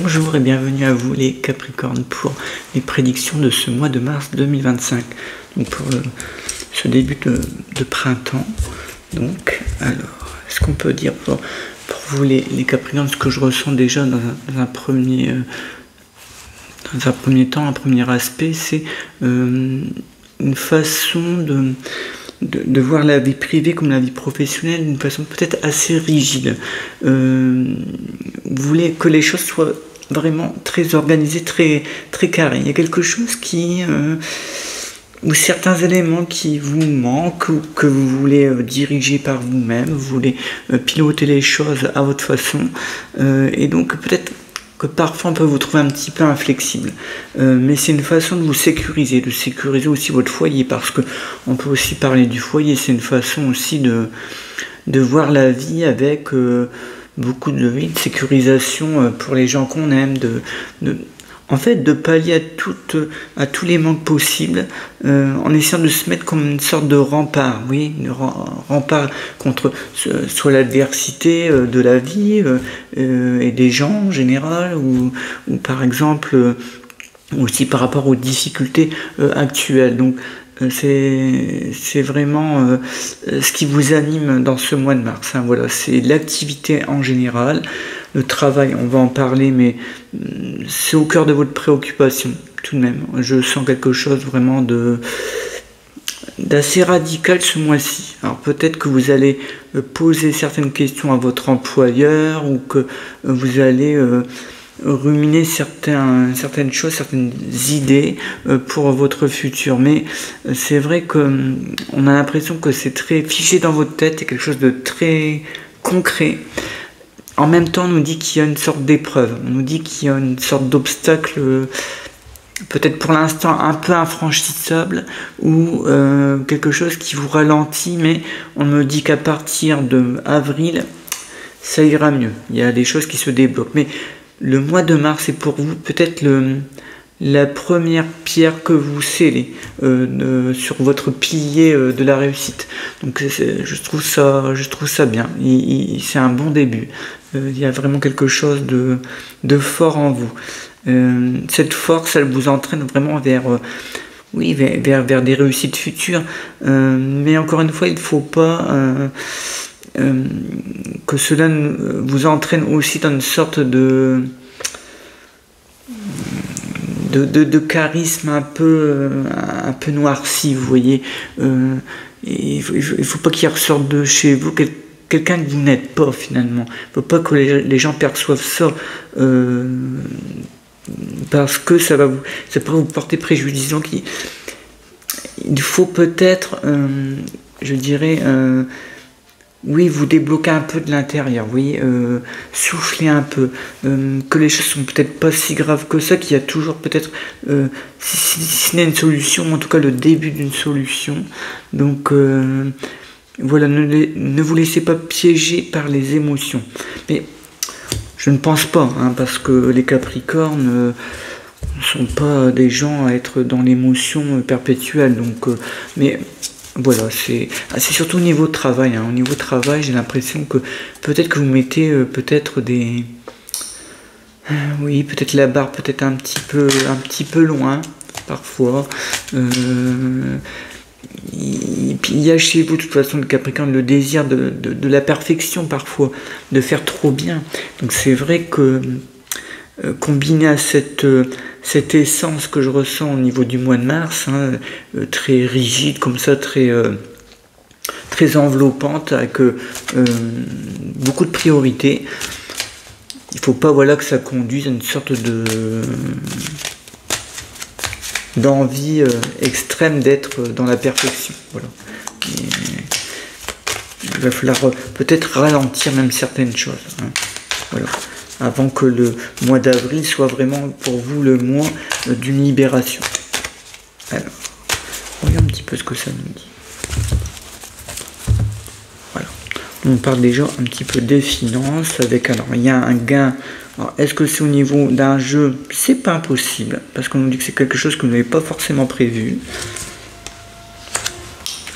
Bonjour et bienvenue à vous les Capricornes pour les prédictions de ce mois de mars 2025. Donc pour ce début de printemps. Donc, alors, est-ce qu'on peut dire pour vous les Capricornes, ce que je ressens déjà dans un premier temps, un premier aspect, c'est une façon de voir la vie privée comme la vie professionnelle d'une façon peut-être assez rigide. Vous voulez que les choses soient vraiment très organisées, très carrées. Il y a quelque chose ou certains éléments qui vous manquent, ou que vous voulez diriger par vous-même, vous voulez piloter les choses à votre façon, et donc peut-être que parfois on peut vous trouver un petit peu inflexible, mais c'est une façon de vous sécuriser aussi votre foyer, parce que on peut aussi parler du foyer, c'est une façon aussi de voir la vie avec beaucoup de sécurisation pour les gens qu'on aime, en fait, de pallier à tous les manques possibles, en essayant de se mettre comme une sorte de rempart, oui, rempart contre soit l'adversité de la vie et des gens en général, ou par exemple aussi par rapport aux difficultés actuelles. Donc c'est vraiment ce qui vous anime dans ce mois de mars, hein, voilà, c'est l'activité en général. Le travail, on va en parler, mais c'est au cœur de votre préoccupation, tout de même. Je sens quelque chose vraiment d'assez radical ce mois-ci. Alors peut-être que vous allez poser certaines questions à votre employeur, ou que vous allez ruminer certaines choses, certaines idées pour votre futur. Mais c'est vrai qu'on a l'impression que c'est très figé dans votre tête, et quelque chose de très concret. En même temps, on nous dit qu'il y a une sorte d'épreuve, on nous dit qu'il y a une sorte d'obstacle, peut-être pour l'instant un peu infranchissable, ou quelque chose qui vous ralentit, mais on me dit qu'à partir de avril, ça ira mieux. Il y a des choses qui se débloquent. Mais le mois de mars est pour vous peut-être la première pierre que vous scellez sur votre pilier de la réussite. Donc je trouve ça bien. C'est un bon début. Il y a vraiment quelque chose de fort en vous. Cette force, elle vous entraîne vraiment vers des réussites futures. Mais encore une fois, il ne faut pas que cela vous entraîne aussi dans une sorte de charisme un peu noirci, vous voyez. Il faut pas qu'il ressorte de chez vous quelqu'un que vous n'êtes pas, finalement. Il ne faut pas que les gens perçoivent ça, parce que ça peut vous porter préjudice. Donc il faut peut-être, je dirais, oui, vous débloquez un peu de l'intérieur, oui, soufflez un peu, que les choses sont peut-être pas si graves que ça, qu'il y a toujours peut-être, si ce n'est une solution, en tout cas le début d'une solution. Donc voilà, ne vous laissez pas piéger par les émotions. Mais je ne pense pas, hein, parce que les Capricornes ne sont pas des gens à être dans l'émotion perpétuelle, donc mais voilà, c'est surtout au niveau de travail, hein. Au niveau de travail, j'ai l'impression que peut-être que vous mettez peut-être oui, peut-être la barre peut-être un petit peu loin parfois. Il y a chez vous, de toute façon, le Capricorne, le désir de la perfection parfois, de faire trop bien. Donc c'est vrai que combiné à cette essence que je ressens au niveau du mois de mars, hein, très rigide comme ça, très enveloppante, avec beaucoup de priorités, il ne faut pas, voilà, que ça conduise à une sorte d'envie extrême d'être dans la perfection. Voilà. Il va falloir peut-être ralentir même certaines choses, hein. Voilà, avant que le mois d'avril soit vraiment pour vous le mois d'une libération. Alors, voyons un petit peu ce que ça nous dit. Voilà. On parle déjà un petit peu des finances avec, alors, il y a un gain. Alors, est-ce que c'est au niveau d'un jeu? C'est pas impossible, parce qu'on nous dit que c'est quelque chose que vous n'avez pas forcément prévu.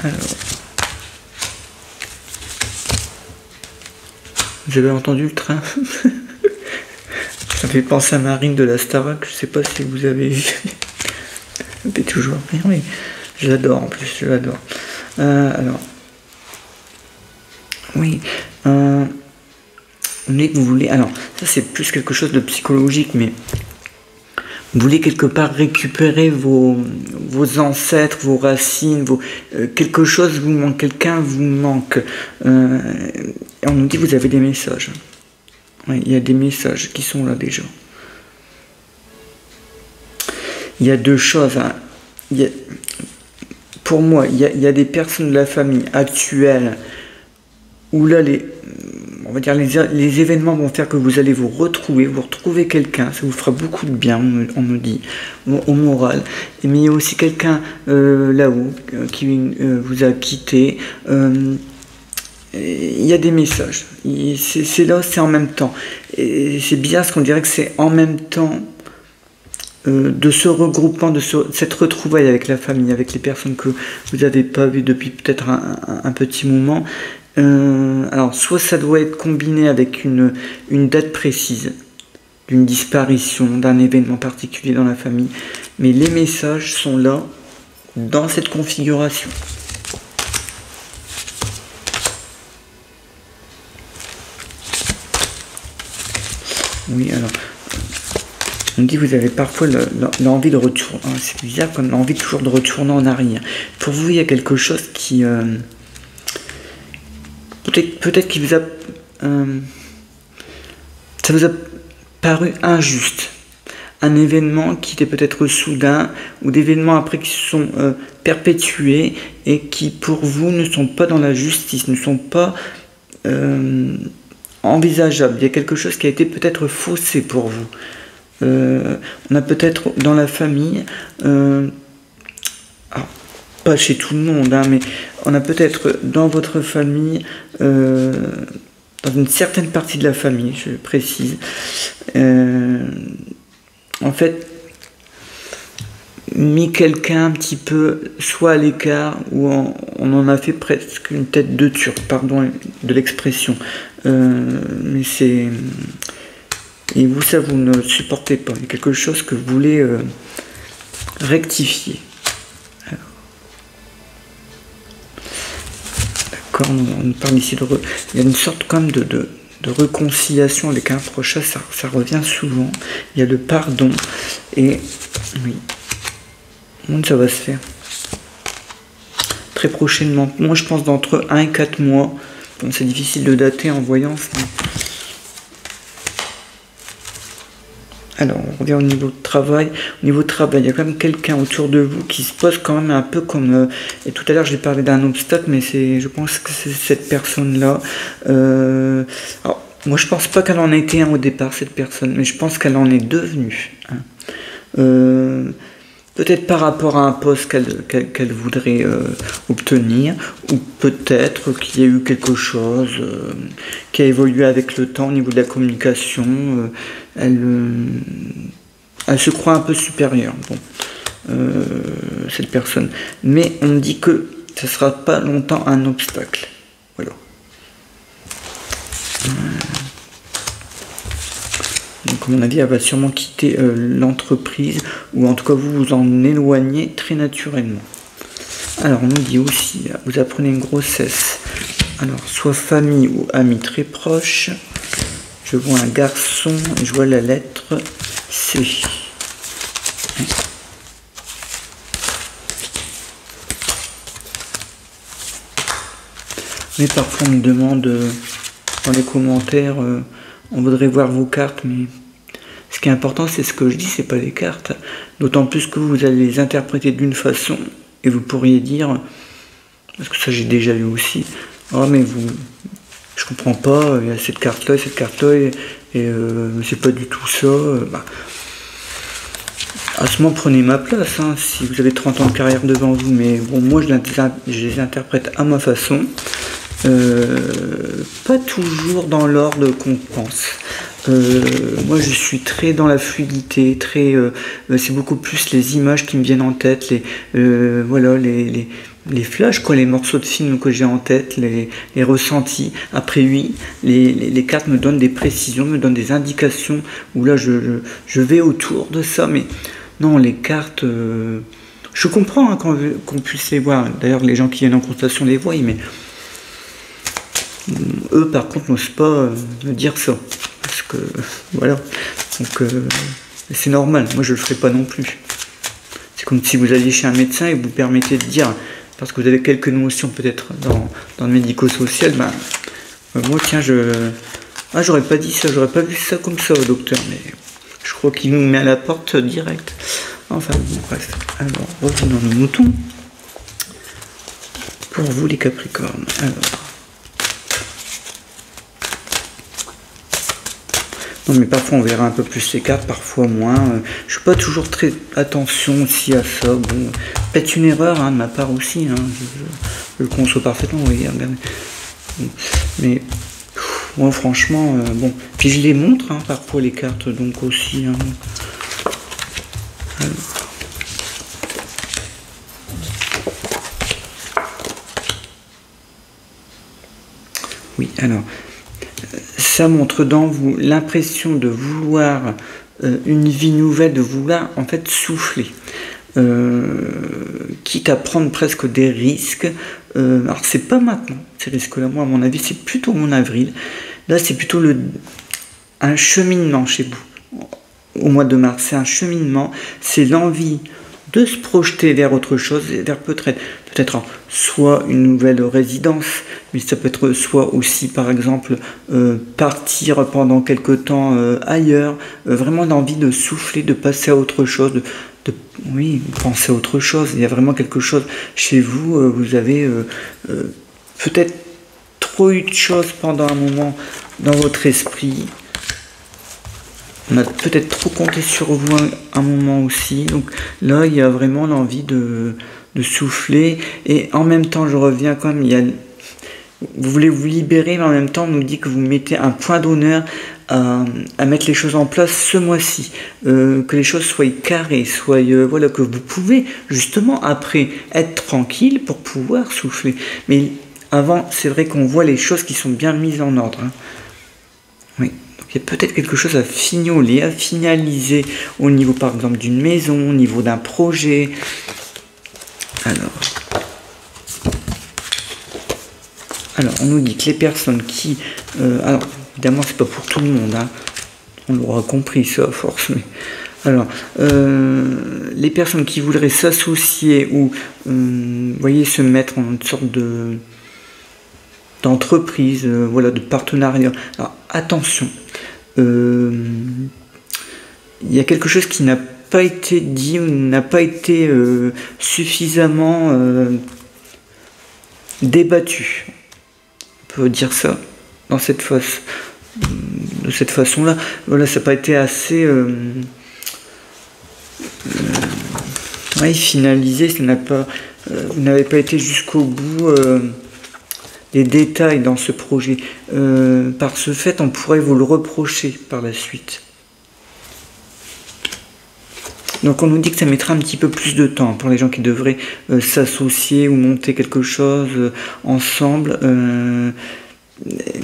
Alors, vous avez entendu le train? Ça Ça fait penser à Marine de la Starac, je sais pas si vous avez vu. Ça fait toujours rire, mais je l'adore en plus, je l'adore. Alors, oui, on dit que vous voulez, alors ça c'est plus quelque chose de psychologique, mais vous voulez quelque part récupérer vos ancêtres, vos racines, quelque chose vous manque, quelqu'un vous manque. Et on nous dit que vous avez des messages. Oui, il y a des messages qui sont là déjà. Il y a deux choses. Hein. Pour moi, il y a des personnes de la famille actuelle où là, on va dire les événements vont faire que vous allez vous retrouver quelqu'un, ça vous fera beaucoup de bien, on me dit, au moral. Mais il y a aussi quelqu'un là-haut qui vous a quitté. Il y a des messages. C'est là, c'est en même temps. Et c'est bizarre parce qu'on dirait que c'est en même temps de ce regroupement, cette retrouvaille avec la famille, avec les personnes que vous n'avez pas vues depuis peut-être un petit moment. Alors, soit ça doit être combiné avec une date précise d'une disparition, d'un événement particulier dans la famille, mais les messages sont là, dans cette configuration. Oui, alors, on dit que vous avez parfois l'envie de retourner, c'est bizarre, comme l'envie toujours de retourner en arrière. Pour vous, il y a quelque chose qui... Peut-être qu'il vous a... ça vous a paru injuste. Un événement qui était peut-être soudain, ou d'événements après qui se sont perpétués, et qui pour vous ne sont pas dans la justice, ne sont pas envisageables. Il y a quelque chose qui a été peut-être faussé pour vous. On a peut-être dans la famille... pas chez tout le monde, hein, mais on a peut-être dans votre famille, dans une certaine partie de la famille, je précise, en fait, mis quelqu'un un petit peu soit à l'écart, ou on en a fait presque une tête de turc, pardon de l'expression, mais c'est... Et vous, ça vous ne supportez pas, il y a quelque chose que vous voulez rectifier. On parle ici il y a une sorte comme de réconciliation avec un prochain, ça revient souvent. Il y a le pardon, et oui, ça va se faire très prochainement. Moi, je pense d'entre 1 et 4 mois. Bon, c'est difficile de dater en voyance. Mais... Alors, on revient au niveau de travail. Au niveau de travail, il y a quand même quelqu'un autour de vous qui se pose quand même un peu comme... et tout à l'heure, j'ai parlé d'un obstacle, mais je pense que c'est cette personne-là. Alors, moi, je pense pas qu'elle en ait été un au départ, cette personne, mais je pense qu'elle en est devenue. Hein. Peut-être par rapport à un poste qu'elle voudrait obtenir, ou peut-être qu'il y a eu quelque chose qui a évolué avec le temps au niveau de la communication. Elle se croit un peu supérieure, cette personne. Mais on dit que ça ne sera pas longtemps un obstacle. Voilà. Donc, à mon avis, elle va sûrement quitter l'entreprise, ou en tout cas vous vous en éloignez très naturellement. Alors, on nous dit aussi, vous apprenez une grossesse. Alors, soit famille ou amis très proches. Je vois un garçon, je vois la lettre C. Mais parfois on me demande dans les commentaires, on voudrait voir vos cartes, mais ce qui est important, c'est ce que je dis, c'est pas les cartes. D'autant plus que vous allez les interpréter d'une façon, et vous pourriez dire, parce que ça j'ai déjà eu aussi, oh mais je comprends pas, il y a cette carte-là et cette carte-là, et c'est pas du tout ça. À ce moment, prenez ma place, hein, si vous avez 30 ans de carrière devant vous, mais bon, moi je les interprète à ma façon, pas toujours dans l'ordre qu'on pense. Moi je suis très dans la fluidité, c'est beaucoup plus les images qui me viennent en tête, voilà, les flashs, quoi, les morceaux de film que j'ai en tête, les ressentis. Après, oui, les cartes me donnent des précisions, me donnent des indications, où là, je vais autour de ça, mais non, les cartes... je comprends hein, qu'on puisse les voir. D'ailleurs, les gens qui viennent en consultation les voient, mais eux, par contre, n'osent pas me dire ça. Parce que, voilà. Donc, c'est normal. Moi, je le ferai pas non plus. C'est comme si vous alliez chez un médecin et vous permettez de dire, parce que vous avez quelques notions peut-être dans le médico-social, ben, moi, tiens, j'aurais pas dit ça, j'aurais pas vu ça comme ça au docteur, mais je crois qu'il nous met à la porte direct. Enfin, bon, bref. Alors, revenons à nos moutons. Pour vous, les Capricornes. Alors. Non, mais parfois on verra un peu plus les cartes, parfois moins. Je suis pas toujours très attention aussi à ça. Bon, peut-être une erreur hein, de ma part aussi. Hein. Je le conçois parfaitement. Oui, regardez. Mais moi, franchement, bon. Puis je les montre hein, parfois les cartes, donc aussi. Hein. Alors. Oui, alors. Ça montre dans vous l'impression de vouloir une vie nouvelle, de vouloir en fait souffler, quitte à prendre presque des risques. Alors c'est pas maintenant ces risques-là, moi à mon avis c'est plutôt en avril. Là c'est plutôt un cheminement chez vous. Au mois de mars, c'est un cheminement, c'est l'envie de se projeter vers autre chose, vers peut-être soit une nouvelle résidence, mais ça peut être soit aussi par exemple partir pendant quelque temps ailleurs, vraiment l'envie de souffler, de passer à autre chose, oui, penser à autre chose. Il y a vraiment quelque chose chez vous, vous avez peut-être trop eu de choses pendant un moment dans votre esprit. On a peut-être trop compté sur vous un moment aussi. Donc là, il y a vraiment l'envie de souffler. Et en même temps, je reviens quand même, vous voulez vous libérer, mais en même temps, on nous dit que vous mettez un point d'honneur à mettre les choses en place ce mois-ci. Que les choses soient carrées, voilà, que vous pouvez justement après être tranquille pour pouvoir souffler. Mais avant, c'est vrai qu'on voit les choses qui sont bien mises en ordre. Hein. Oui. Il y a peut-être quelque chose à fignoler, à finaliser au niveau par exemple d'une maison, au niveau d'un projet. Alors on nous dit que les personnes qui... alors évidemment c'est pas pour tout le monde, hein, on l'aura compris ça à force, mais... Alors, les personnes qui voudraient s'associer ou, voyez, se mettre en une sorte d'entreprise, voilà, de partenariat. Alors attention. Il y a quelque chose qui n'a pas été dit ou n'a pas été suffisamment débattu. On peut dire ça dans cette de cette façon-là. Voilà, ça n'a pas été assez finalisé. Ça n'a pas, vous n'avez pas été jusqu'au bout. Les détails dans ce projet. Par ce fait, on pourrait vous le reprocher par la suite. Donc on nous dit que ça mettra un petit peu plus de temps pour les gens qui devraient s'associer ou monter quelque chose ensemble,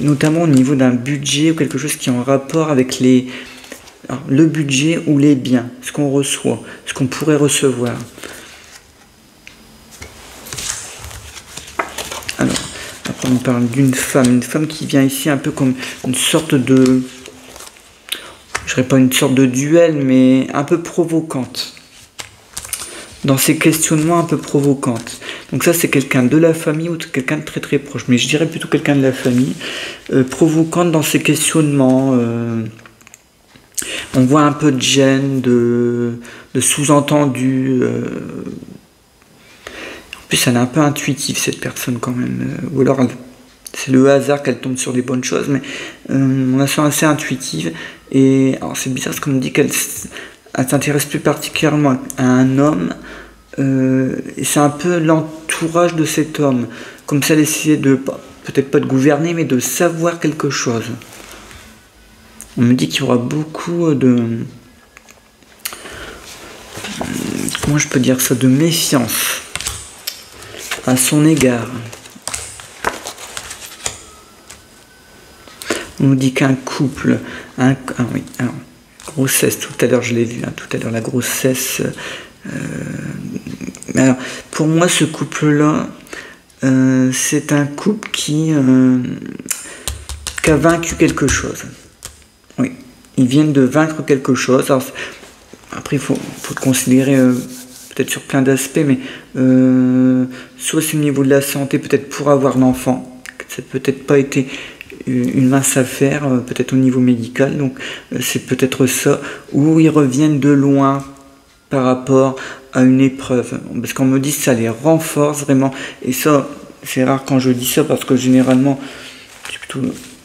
notamment au niveau d'un budget ou quelque chose qui est en rapport avec le budget ou les biens, ce qu'on reçoit, ce qu'on pourrait recevoir. Alors, après on parle d'une femme qui vient ici un peu comme une sorte de... je dirais pas une sorte de duel, mais un peu provocante. Dans ses questionnements un peu provocantes. Donc ça, c'est quelqu'un de la famille ou quelqu'un de très très proche. Mais je dirais plutôt quelqu'un de la famille. Provocante dans ses questionnements. On voit un peu de gêne, de sous-entendu. En plus, elle est un peu intuitive, cette personne quand même. Ou alors, c'est le hasard qu'elle tombe sur des bonnes choses. Mais on la sent assez intuitive. Et alors c'est bizarre parce qu'on me dit qu'elle s'intéresse plus particulièrement à un homme, et c'est un peu l'entourage de cet homme, comme ça elle essayait de, peut-être pas de gouverner, mais de savoir quelque chose. On me dit qu'il y aura beaucoup de... comment je peux dire ça, de méfiance. à son égard. On nous dit qu'un couple, oui, alors, grossesse, tout à l'heure je l'ai vu, hein, tout à l'heure la grossesse. Alors, pour moi, ce couple-là, c'est un couple qui a vaincu quelque chose. Oui, ils viennent de vaincre quelque chose. Alors, après, il faut le considérer peut-être sur plein d'aspects, mais soit c'est au niveau de la santé, peut-être pour avoir l'enfant, ça n'a peut-être pas été une mince affaire, peut-être au niveau médical, donc c'est peut-être ça, ou ils reviennent de loin par rapport à une épreuve, parce qu'on me dit que ça les renforce vraiment, et ça, c'est rare quand je dis ça, parce que généralement, c'est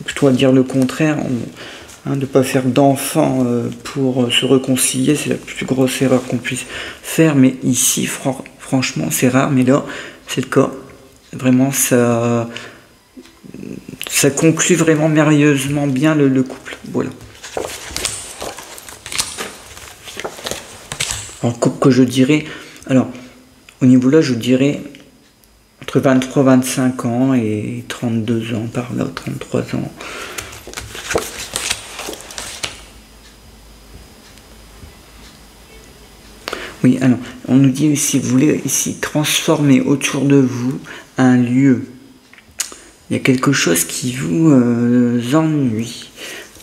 plutôt à dire le contraire, de ne pas faire d'enfant pour se réconcilier, c'est la plus grosse erreur qu'on puisse faire, mais ici, franchement, c'est rare, mais là, c'est le cas, vraiment, ça conclut vraiment merveilleusement bien le couple. Voilà. En couple que je dirais, alors au niveau là je dirais entre 23-25 ans et 32 ans par là, 33 ans. Oui, alors on nous dit si vous voulez ici transformer autour de vous un lieu. Il y a quelque chose qui vous ennuie.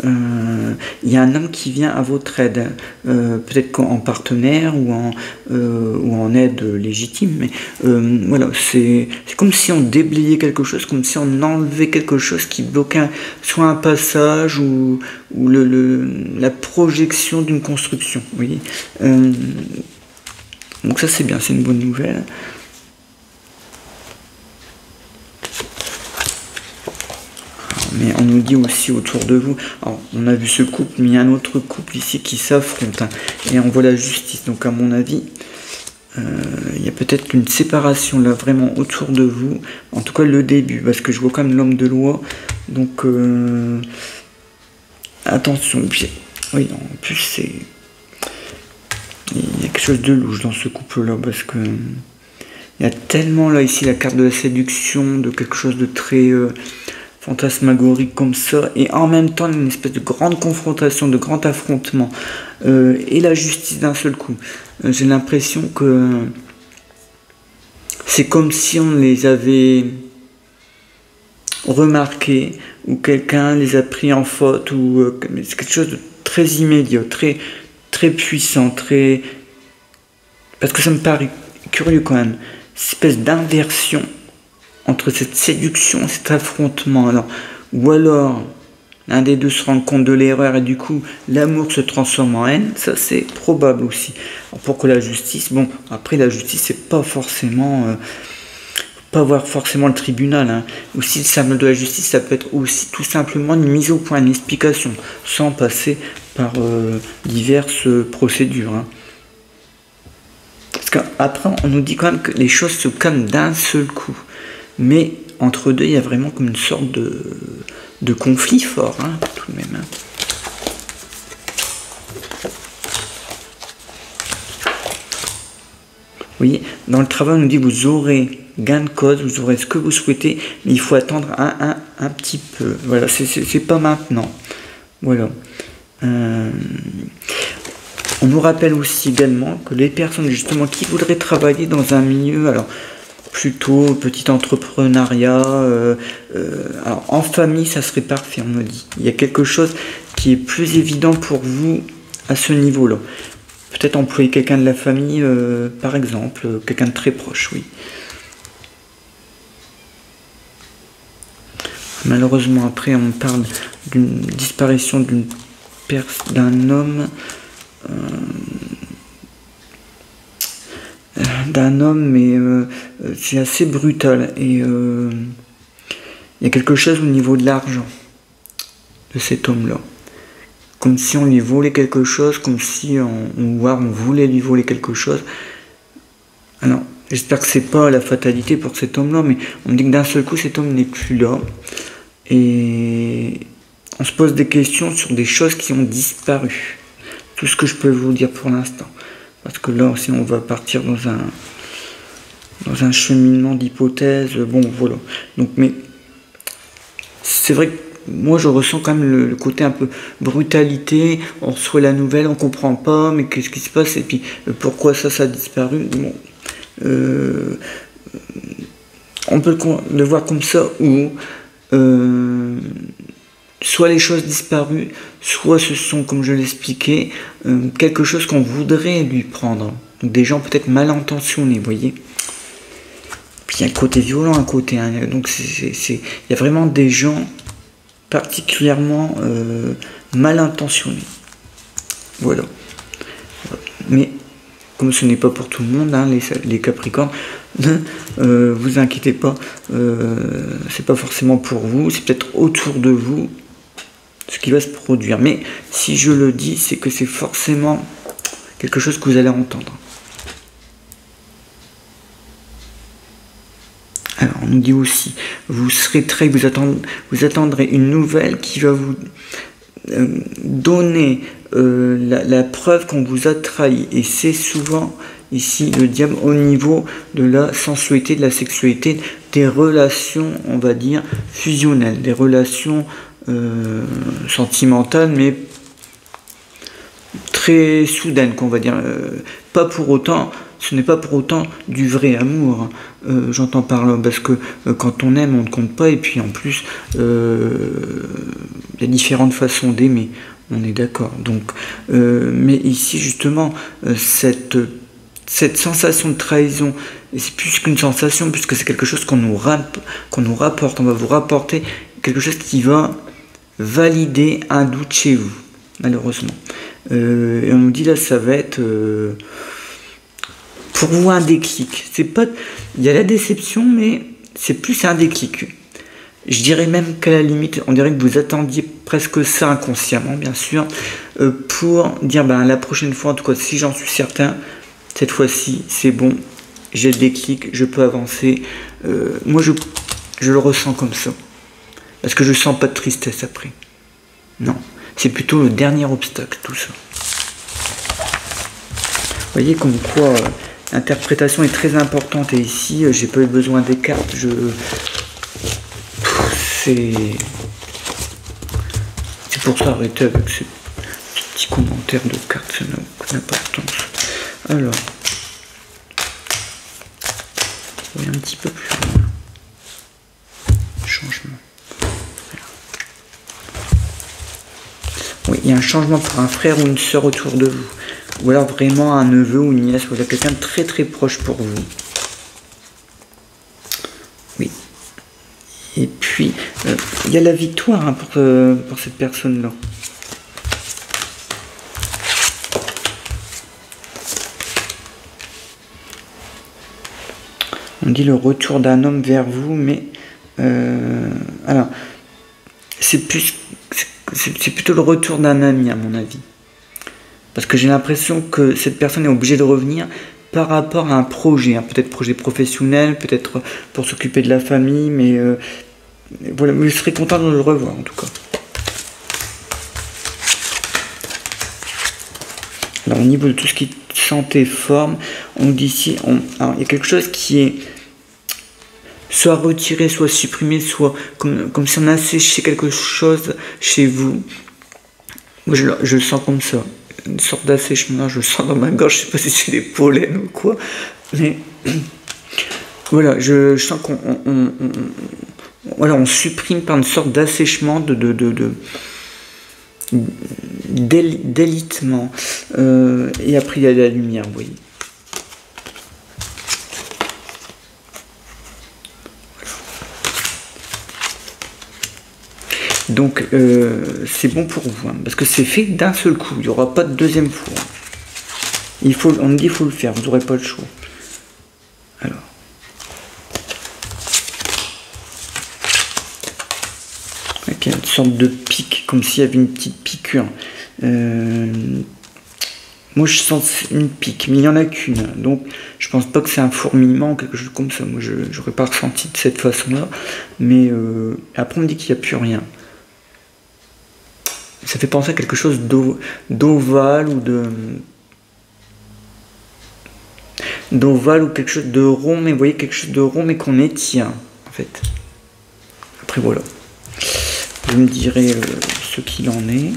Il y a un homme qui vient à votre aide, peut-être en partenaire ou en aide légitime, mais voilà, c'est comme si on déblayait quelque chose, comme si on enlevait quelque chose qui bloquait soit un passage ou la projection d'une construction. Vous voyez, donc ça c'est bien, c'est une bonne nouvelle. Mais on nous dit aussi autour de vous, alors on a vu ce couple, mais il y a un autre couple ici qui s'affronte, hein, et on voit la justice. Donc à mon avis, il y a peut-être une séparation là vraiment autour de vous, en tout cas le début, parce que je vois quand même l'homme de loi, donc attention. Oui, en plus il y a quelque chose de louche dans ce couple là, parce que il y a tellement là ici la carte de la séduction, de quelque chose de très fantasmagorique comme ça, et en même temps une espèce de grande confrontation, de grand affrontement, et la justice d'un seul coup. J'ai l'impression que c'est comme si on les avait remarqués, ou quelqu'un les a pris en faute, ou c'est quelque chose de très immédiat, très, très puissant, très... Parce que ça me paraît curieux quand même, cette espèce d'inversion entre cette séduction, cet affrontement, ou alors l'un des deux se rend compte de l'erreur et du coup l'amour se transforme en haine, ça c'est probable aussi. Alors, pour que la justice, bon, après la justice c'est pas forcément, pas voir forcément le tribunal, hein. Aussi le symbole de la justice, ça peut être aussi tout simplement une mise au point, une explication, sans passer par diverses procédures, hein. Parce qu'après on nous dit quand même que les choses se calment d'un seul coup. Mais entre deux, il y a vraiment comme une sorte de conflit fort, hein, tout de même. Hein. Vous voyez, dans le travail, on nous dit vous aurez gain de cause, vous aurez ce que vous souhaitez, mais il faut attendre un petit peu. Voilà, c'est pas maintenant. Voilà. On nous rappelle aussi également que les personnes justement qui voudraient travailler dans un milieu, alors plutôt petit entrepreneuriat, alors en famille ça serait parfait, on me dit. Il y a quelque chose qui est plus évident pour vous à ce niveau-là. Peut-être employer quelqu'un de la famille, par exemple, quelqu'un de très proche, oui. Malheureusement après on parle d'une disparition d'un homme, mais c'est assez brutal, et il y a quelque chose au niveau de l'argent de cet homme-là, comme si on lui volait quelque chose, comme si on voulait lui voler quelque chose. Alors j'espère que c'est pas la fatalité pour cet homme-là, mais on me dit que d'un seul coup cet homme n'est plus là, et on se pose des questions sur des choses qui ont disparu. Tout ce que je peux vous dire pour l'instant. Parce que là, sinon on va partir dans dans un cheminement d'hypothèses. Bon, voilà. Donc, mais c'est vrai que moi, je ressens quand même le côté un peu brutalité. On reçoit la nouvelle, on comprend pas, mais qu'est-ce qui se passe? Et puis, pourquoi ça a disparu? Bon, on peut le voir comme ça, ou soit les choses disparues, soit ce sont, comme je l'expliquais, quelque chose qu'on voudrait lui prendre. Donc des gens peut-être mal intentionnés, vous voyez. Puis il y a le côté violent à côté. Hein. Donc il y a vraiment des gens particulièrement mal intentionnés. Voilà. Mais comme ce n'est pas pour tout le monde, hein, les Capricornes, ne vous inquiétez pas, c'est pas forcément pour vous, c'est peut-être autour de vous ce qui va se produire. Mais si je le dis, c'est que c'est forcément quelque chose que vous allez entendre. Alors, on nous dit aussi, vous attendrez une nouvelle qui va vous donner la preuve qu'on vous a trahi. Et c'est souvent ici le diable au niveau de la sensualité, de la sexualité, des relations, on va dire, fusionnelles, des relations sentimentales, mais très soudaines, qu'on va dire. Pas pour autant, ce n'est pas pour autant du vrai amour. J'entends par là, parce que quand on aime, on ne compte pas, et puis en plus, il y a différentes façons d'aimer. On est d'accord. Donc, mais ici justement, cette sensation de trahison, et c'est plus qu'une sensation, puisque c'est quelque chose qu'on nous rapporte. On va vous rapporter quelque chose qui va valider un doute chez vous, malheureusement. Et on nous dit là, ça va être pour vous un déclic. C'est pas, il y a la déception, mais c'est plus un déclic. Je dirais même qu'à la limite, on dirait que vous attendiez presque ça inconsciemment, bien sûr, pour dire, ben, la prochaine fois, en tout cas, si j'en suis certain, cette fois-ci, c'est bon, j'ai le déclic, je peux avancer. Moi, je le ressens comme ça. Parce que je sens pas de tristesse après. Non, c'est plutôt le dernier obstacle, tout ça. Vous voyez comme quoi l'interprétation est très importante. Et ici, j'ai pas eu besoin des cartes. C'est pour ça, arrêtez avec ces petits commentaires de cartes, ça n'a aucune importance. Alors, voyez un petit peu plus loin. Changement. Oui, il y a un changement pour un frère ou une sœur autour de vous. Ou alors vraiment un neveu ou une nièce, ou alors quelqu'un de très très proche pour vous. Oui. Et puis, il y a la victoire hein, pour cette personne-là. On dit le retour d'un homme vers vous, mais... alors, c'est plutôt le retour d'un ami, à mon avis. Parce que j'ai l'impression que cette personne est obligée de revenir par rapport à un projet, hein, peut-être projet professionnel, peut-être pour s'occuper de la famille, mais voilà, je serais content de le revoir en tout cas. Alors au niveau de tout ce qui est santé, forme, on dit ici, il y a quelque chose qui est soit retiré, soit supprimé, soit comme si on asséchait quelque chose chez vous. Moi, je le sens comme ça. Une sorte d'assèchement, je le sens dans ma gorge, je sais pas si c'est des pollens ou quoi, mais voilà, je sens on supprime par une sorte d'assèchement, d'élitement, et après il y a la lumière, vous voyez. Donc c'est bon pour vous, hein, parce que c'est fait d'un seul coup, il n'y aura pas de deuxième fois. On me dit qu'il faut le faire, vous n'aurez pas le choix. Alors. Avec une sorte de pic, comme s'il y avait une petite piqûre. Moi je sens une pique, mais il n'y en a qu'une. Donc je pense pas que c'est un fourmillement ou quelque chose comme ça. Moi je n'aurais pas ressenti de cette façon-là. Mais après on me dit qu'il n'y a plus rien. Ça fait penser à quelque chose d'ovale ou de... d'ovale ou quelque chose de rond, mais vous voyez, quelque chose de rond, mais qu'on étire, en fait. Après, voilà. Je me dirai ce qu'il en est.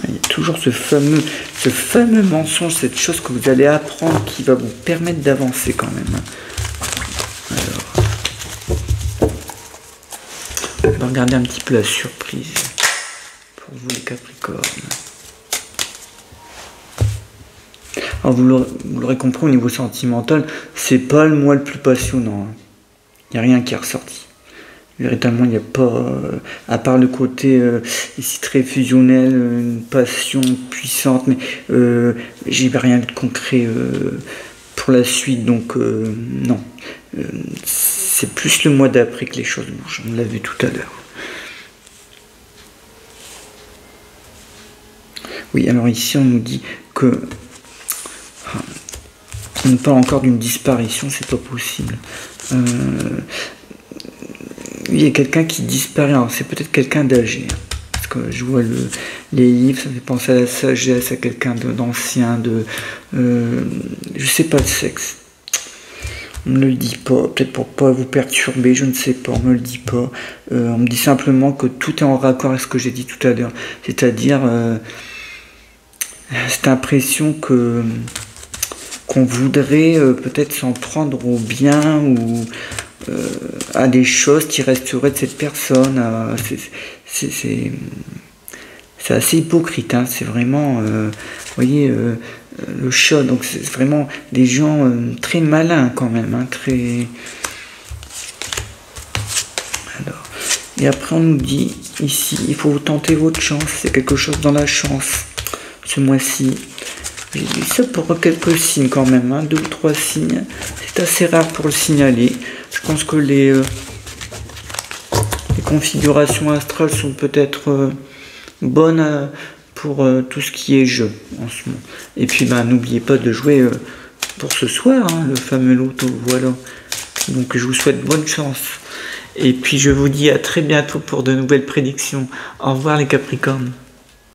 Il y a toujours ce fameux mensonge, cette chose que vous allez apprendre qui va vous permettre d'avancer quand même. Alors, on va regarder un petit peu la surprise pour vous les Capricornes. Alors vous l'aurez compris, au niveau sentimental, c'est pas le mois le plus passionnant. Il n'y a rien qui est ressorti. Véritablement, il n'y a pas, à part le côté ici très fusionnel, une passion puissante, mais j'ai rien de concret pour la suite, donc non. C'est plus le mois d'après que les choses bougent, on l'a vu tout à l'heure. Oui, alors ici on nous dit que on nous parle encore d'une disparition, c'est pas possible. Il y a quelqu'un qui disparaît, alors c'est peut-être quelqu'un d'âgé, hein, parce que je vois les livres, ça me fait penser à la sagesse, à quelqu'un d'ancien, je sais pas, de sexe. On ne me le dit pas, peut-être pour pas vous perturber, je ne sais pas, on me le dit pas. On me dit simplement que tout est en raccord avec ce que j'ai dit tout à l'heure, c'est-à-dire cette impression qu'on voudrait peut-être s'en prendre au bien ou à des choses qui resteraient de cette personne. C'est assez hypocrite, hein, c'est vraiment, vous voyez, le chat, donc c'est vraiment des gens très malins quand même, hein, très... Alors, et après on nous dit ici, il faut tenter votre chance, c'est quelque chose dans la chance, ce mois-ci. J'ai dit ça pour quelques signes quand même, hein, 2 ou 3 signes, c'est assez rare pour le signaler. Je pense que les configurations astrales sont peut-être bonnes pour tout ce qui est jeu en ce moment. Et puis n'oubliez pas de jouer pour ce soir, hein, le fameux loto, voilà. Donc je vous souhaite bonne chance. Et puis je vous dis à très bientôt pour de nouvelles prédictions. Au revoir les Capricornes.